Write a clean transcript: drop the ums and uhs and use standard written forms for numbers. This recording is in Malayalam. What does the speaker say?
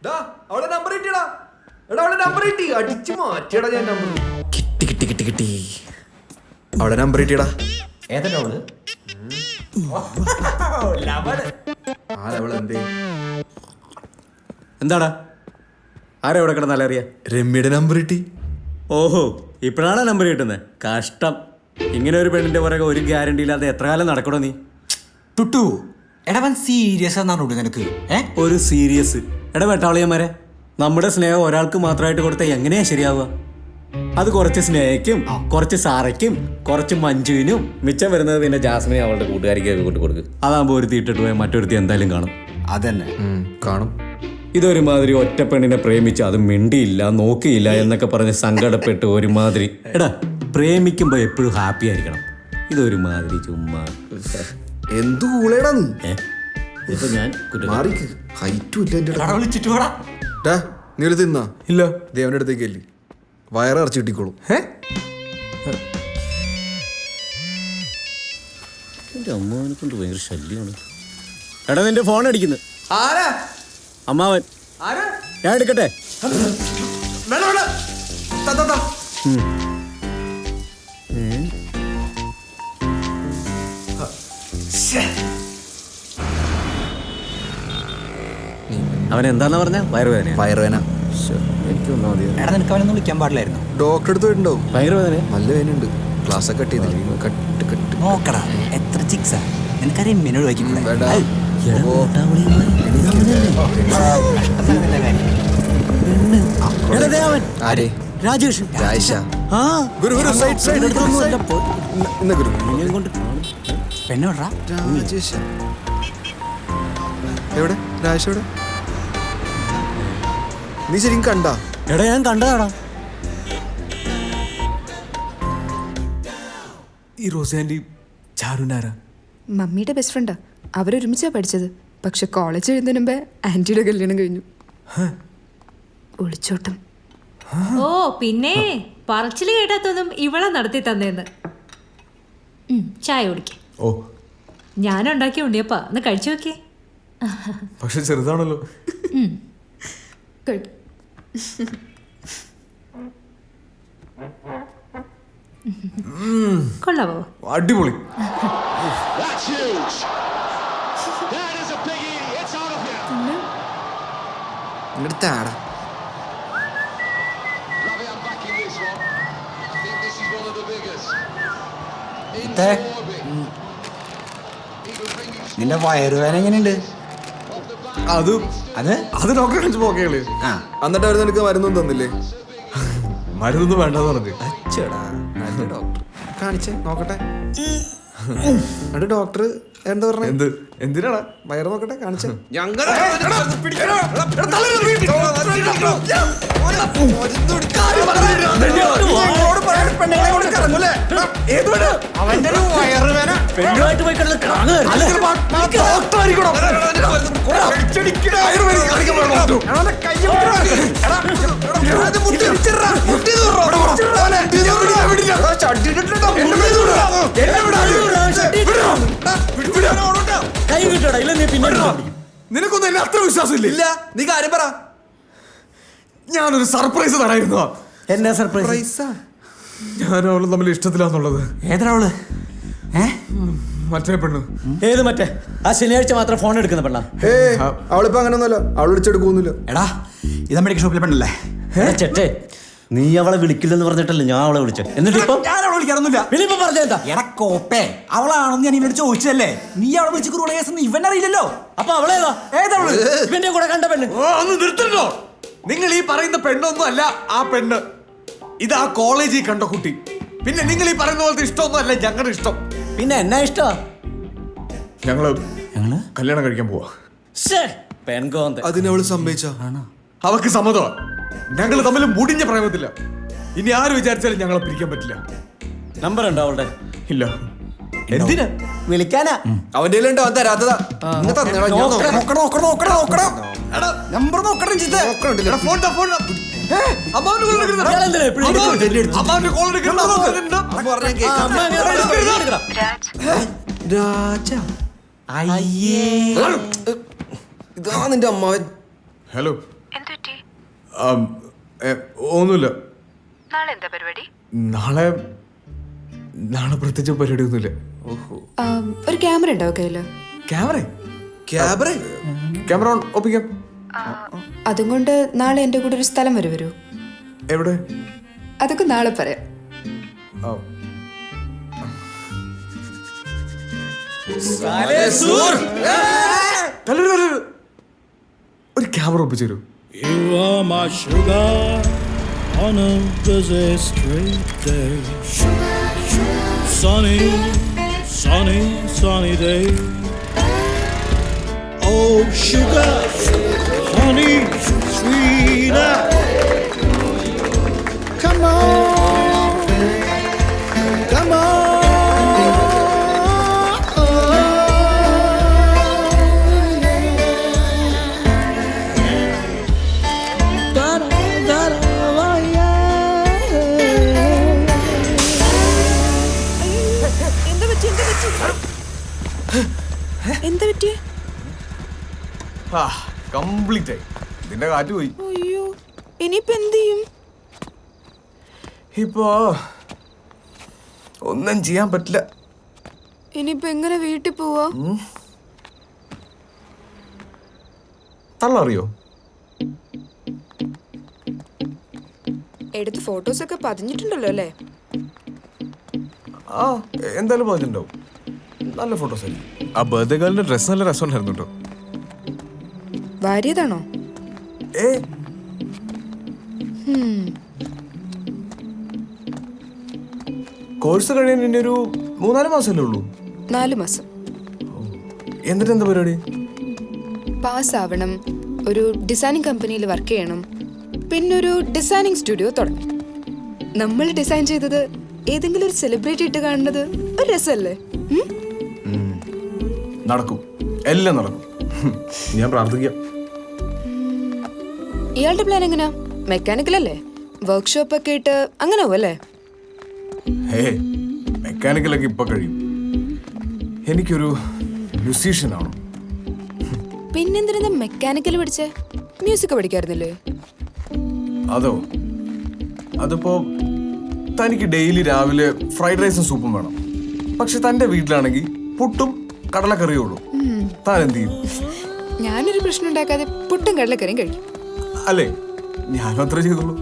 അവളെ നമ്പർ കിട്ടിയടാ. എടാ അവളെ നമ്പർ കിട്ടി. അടിച്ചു മാറ്റിയടാ ഞാൻ നമ്പർ. കിട്ടി കിട്ടി കിട്ടി കിട്ടി. അവളെ നമ്പർ കിട്ടിയടാ. ഏതാ അവള്? എന്താടാ ആരാ ഇവിടെ കിടന്നാലും അറിയാ? രമ്യയുടെ നമ്പർ കിട്ടി. ഓഹോ, ഇപ്പോഴാണ് നമ്പർ കിട്ടുന്നത്. കഷ്ടം. ഇങ്ങനെ ഒരു പെണ്ണിന്റെ പുറകെ ഒരു ഗ്യാരണ്ടി ഇല്ലാതെ എത്ര കാലം നടക്കണോ നീ? തുട്ടു എടവൻ സീരിയസ് എന്നാണ് നിനക്ക്? ഒരു സീരിയസ്. എടാ വെട്ടാളിയന്മാരെ, നമ്മുടെ സ്നേഹം ഒരാൾക്ക് മാത്രമായിട്ട് കൊടുത്താൽ എങ്ങനെയാ ശരിയാവുക? അത് കുറച്ച് സ്നേഹയ്ക്കും കുറച്ച് സാറയ്ക്കും കുറച്ച് മഞ്ജുവിനും മിച്ചം വരുന്നത് പിന്നെ ജാസ്മിനെ അവളുടെ കൂട്ടുകാരിക്ക് കൂട്ടി കൊടുക്കും. അതാകുമ്പോൾ ഒരു തീട്ടിട്ട് പോയാൽ മറ്റൊരുത്തി എന്തായാലും കാണും. അതന്നെ കാണും. ഇതൊരുമാതിരി ഒറ്റ പെണ്ണിനെ പ്രേമിച്ച് അത് മിണ്ടിയില്ല നോക്കിയില്ല എന്നൊക്കെ പറഞ്ഞ് സങ്കടപ്പെട്ട് ഒരുമാതിരി. എടാ പ്രേമിക്കുമ്പോ എപ്പോഴും ഹാപ്പി ആയിരിക്കണം. ഇതൊരുമാതിരി ചുമ്മാ എന്തു കൂളേടാ നീ. ഇപ്പൊ ഞാൻ മാറിക്ക്. ഹൈറ്റും ഇല്ല എന്റെ. നീ എടുത്ത് തിന്നാ? ഇല്ല. ദേവന്റെ അടുത്തേക്കല്ലേ വയറ് അറച്ചു കിട്ടിക്കോളും. എന്റെ അമ്മാവനെ കൊണ്ട് ഭയങ്കര ശല്യമാണ്. എടാ നിന്റെ ഫോൺ അടിക്കുന്നു. ആരാ? അമ്മാവൻ. ഞാൻ എടുക്കട്ടെ? അവൻ എന്താന്നാ പറഞ്ഞ? വയറുവേദന. വയറുവേദന. എനിക്കൊന്നും മതി. എടാ നിനക്ക് അവനൊന്നും വിളിക്കാൻ പാടില്ലായിരുന്നു. ഡോക്ടറെ അടുത്ത് പോയിട്ടുണ്ടാവും. വയറുവേദന നല്ല വേദനയുണ്ട്. ക്ലാസ് ഒക്കെ കട്ട് ചെയ്തില്ല. കട്ട് കട്ട് നോക്കടാ എത്ര ചിക്സാ. എനിക്കറിയാം മെനോട് വയ്ക്കും. വേണ്ട. ആരെ? രാജേഷ്. രാജേഷ. ആ ഗുരു ഗുരു സൈഡ് സൈഡ് ഇന്ന് ഗുരു കൊണ്ട് പെണ്ണോടാ രാജേഷ. എവിടെ രാജേഷ്? എവിടെ? നീ ശരിക്കും കണ്ടാ? എടാ ഞാൻ കണ്ടതാടാ. ഈ റോസാൻഡി ചാരുനാരാ? മമ്മിയുടെ ബെസ്റ്റ് ഫ്രണ്ടാ. അവരൊരുമിച്ചാ പഠിച്ചത്. പക്ഷെ കോളേജ് എഴുതുന്നതിന് മുമ്പേ ആന്റിയുടെ കല്യാണം കഴിഞ്ഞു. ഒളിച്ചോട്ടം. ഓ പിന്നെ പറച്ചില് കേട്ടാത്തൊന്നും ഇവളെ നടത്തി തന്നേന്ന്. ചായ കുടിക്കേ. ഓ ഞാൻ ഉണ്ടാക്കി ഉണ്ണിയപ്പാ, ഒന്ന് കഴിച്ചു നോക്കിയേ. പക്ഷെ ചെറുതാണല്ലോ. Good. കൊള്ളാവോ? അടിപൊളി. ഇങ്ങോട്ടാടാ. നിന്റെ വയറുവേദന എങ്ങനെയുണ്ട്? അത് അത് അത് ഡോക്ടറെ കാണിച്ച് പോക്കേള്. എന്നിട്ട് അവർ നിനക്ക് മരുന്നൊന്നും തന്നില്ലേ? മരുന്നൊന്നും വേണ്ടെന്ന് പറഞ്ഞു. അച്ചടാ നല്ല ഡോക്ടർ. കാണിച്ചേ നോക്കട്ടെ. എന്നിട്ട് ഡോക്ടർ എന്താ പറഞ്ഞ? എന്ത് എന്തിനാടാ? വയറ് നോക്കട്ടെ. കാണിച്ചേ. പെണ്ണുമായിട്ട് പോയി കിടന്ന് കൈ കിട്ടടാ. ഇല്ല നീ പിന്നെ നിനക്കൊന്നും എന്നെ അത്ര വിശ്വാസം ഇല്ല. നീ കാര്യം പറ. ഞാനൊരു സർപ്രൈസ് തരായിരുന്നു. എന്നാ സർപ്രൈസ്? ഞാനും അവളും തമ്മിൽ ഇഷ്ടത്തിലാന്നുള്ളത്. ഏതാ അവള്? മറ്റേ പെണ്ണ്. ഏത് മറ്റേ? ആ ശനിയാഴ്ച മാത്രം ഫോൺ എടുക്കുന്ന പെണ്ണാ. അവളിപ്പോ അങ്ങനൊന്നുമല്ല. അവൾ വിളിച്ചെടുക്കൊന്നുമില്ല. എടാ ഇത് മെഡിക്കൽ ഷോപ്പിലെ പെണ്ണല്ലേ? ചേട്ടേ നീ അവളെ വിളിക്കില്ലെന്ന് പറഞ്ഞിട്ടല്ലേ ഞാൻ അവളെ വിളിച്ചത്. എന്നിട്ട് ഇപ്പൊ ഞാൻ അവളെ വിളിക്കാറൊന്നുമില്ല. ഇനിയിപ്പോ പറഞ്ഞെന്താ? എടാ കോപ്പേ, അവളാണെന്ന് ഞാൻ ഇവനോട് ചോദിച്ചതല്ലേ. നീ അവളെ വിളിച്ച് കുറുള ഇവൻ അറിയില്ലല്ലോ. അപ്പൊ അവളേതാ? ഏതവള്? ഇവന്റെ കൂടെ കണ്ട പെണ്ണ്. ഒന്ന് നിർത്തണ്ടോ? നിങ്ങൾ ഈ പറയുന്ന പെണ്ണൊന്നും അല്ല ആ പെണ്ണ്. ഇത് ആ കോളേജിൽ കണ്ട കുട്ടി. പിന്നെ നിങ്ങൾ ഈ പറയുന്ന പോലത്തെ ഇഷ്ടമൊന്നും അല്ല ഞങ്ങളുടെ ഇഷ്ടം. പിന്നെ എന്നാ ഇഷ്ടമാ? ഞങ്ങള് കല്യാണം കഴിക്കാൻ പോവാ. പെൺകോന്ത. അതിനവള് സമ്മതിച്ച? അവക്ക് സമ്മതമാ. ഞങ്ങൾ തമ്മിൽ മുടിഞ്ഞ പ്രേമത്തില്ല. ഇനി ആര് വിചാരിച്ചാലും ഞങ്ങളെ പിരിക്കാൻ പറ്റില്ല. നമ്പർ ഉണ്ടോ അവളുടെ? ഇല്ല. എന്തിനാ? വിളിക്കാനാ. അവന്റെ ഉണ്ടോ? അവൻ തരാത്തതാ. നമ്പർ നോക്കണം. ഇതാ നിന്റെ അമ്മാവൻ. ഹലോ. ഒന്നുമില്ല. നാളെ എന്താ പരിപാടി? നാളെ പ്രത്യേകിച്ച് പരിപാടി ഒന്നുമില്ല. ഒരു ക്യാമറ ഉണ്ടാവും കയ്യില്? ക്യാമറ ഒപ്പിക്കാം. അതും കൊണ്ട് നാളെ എൻ്റെ കൂടെ ഒരു സ്ഥലം വരെ വരൂ. എവിടെ? അതൊക്കെ നാളെ പറയാം. ഒരു ക്യാമറ ഒപ്പിച്ചു തരൂ. You are my sugar on a busy street day. Sunny, sunny, sunny day. Oh, sugar, honey, sweeter. Come on, come on. എന്താ പറ്റിയേ? കംപ്ലീറ്റ് ആയി. ഇതിന്റെ കാറ്റ് പോയി. അയ്യോ, ഇനിയിപ്പോ എന്ത് ചെയ്യും? ഇപ്പോ ഒന്നും ചെയ്യാൻ പറ്റില്ല. ഇനിയിപ്പോ എങ്ങനെ വീട്ടിൽ പോവാ? തള്ളറിയോ? എടുത്ത് ഫോട്ടോസൊക്കെ പതിഞ്ഞിട്ടുണ്ടല്ലോ അല്ലേ? ആ, എന്തായാലും പറഞ്ഞിട്ടുണ്ടാവും. നല്ല ഫോട്ടോസ് ആയിരിക്കും. ആ ബർത്ത്ഡേ ഗേളിന്റെ ഡ്രസ് നല്ല രസമുണ്ടായിരുന്നു കേട്ടോ. ഭാര്യതാണോ? ഏ കോഴ്സ് കഴിയാൻ ഇനി ഒരു 3-4 മാസമല്ലേ ഉള്ളൂ. 4 മാസം. എന്നിട്ട് എന്താ പരിപാടി? പാസ്സാവണം, ഒരു ഡിസൈനിങ് കമ്പനിയിൽ വർക്ക് ചെയ്യണം, പിന്നെ ഒരു ഡിസൈനിങ് സ്റ്റുഡിയോ തുടങ്ങും. നമ്മൾ ഡിസൈൻ ചെയ്തത് ഏതെങ്കിലും ഒരു സെലിബ്രിറ്റി ഇട്ട് കാണുന്നത് ഒരു രസമല്ലേ? നടക്കും, എല്ലാം നടക്കും. ഞാൻ പ്രാർത്ഥിക്കാം. ഇയാളുടെ പ്ലാൻ എങ്ങനെയാ? മെക്കാനിക്കൽ അല്ലേ? വർക്ക്ഷോപ്പ് ഒക്കെ ഇട്ട് അങ്ങനെ പോവല്ലേ? മെക്കാനിക്കലൊക്കെ ഇപ്പൊ കഴിയും. എനിക്കൊരു മ്യൂസീഷ്യൻ ആണ്. പിന്നെന്തിനാ മെക്കാനിക്കൽ പഠിച്ചേ? മ്യൂസിക് പഠിക്കാറുന്നില്ലേ? അതിപ്പോ തനിക്ക് ഡെയിലി രാവിലെ ഫ്രൈഡ് റൈസും സൂപ്പും വേണം. പക്ഷെ തന്റെ വീട്ടിലാണെങ്കിൽ പുട്ടും കടലക്കറിയേ ഉള്ളൂ. താൻ എന്ത് ചെയ്യും? ഞാനൊരു പ്രശ്നം ഉണ്ടാക്കാതെ പുട്ടും കടലക്കറിയും കഴിക്കും. അല്ലേ? ഞാനും അത്ര ചെയ്തോളൂ.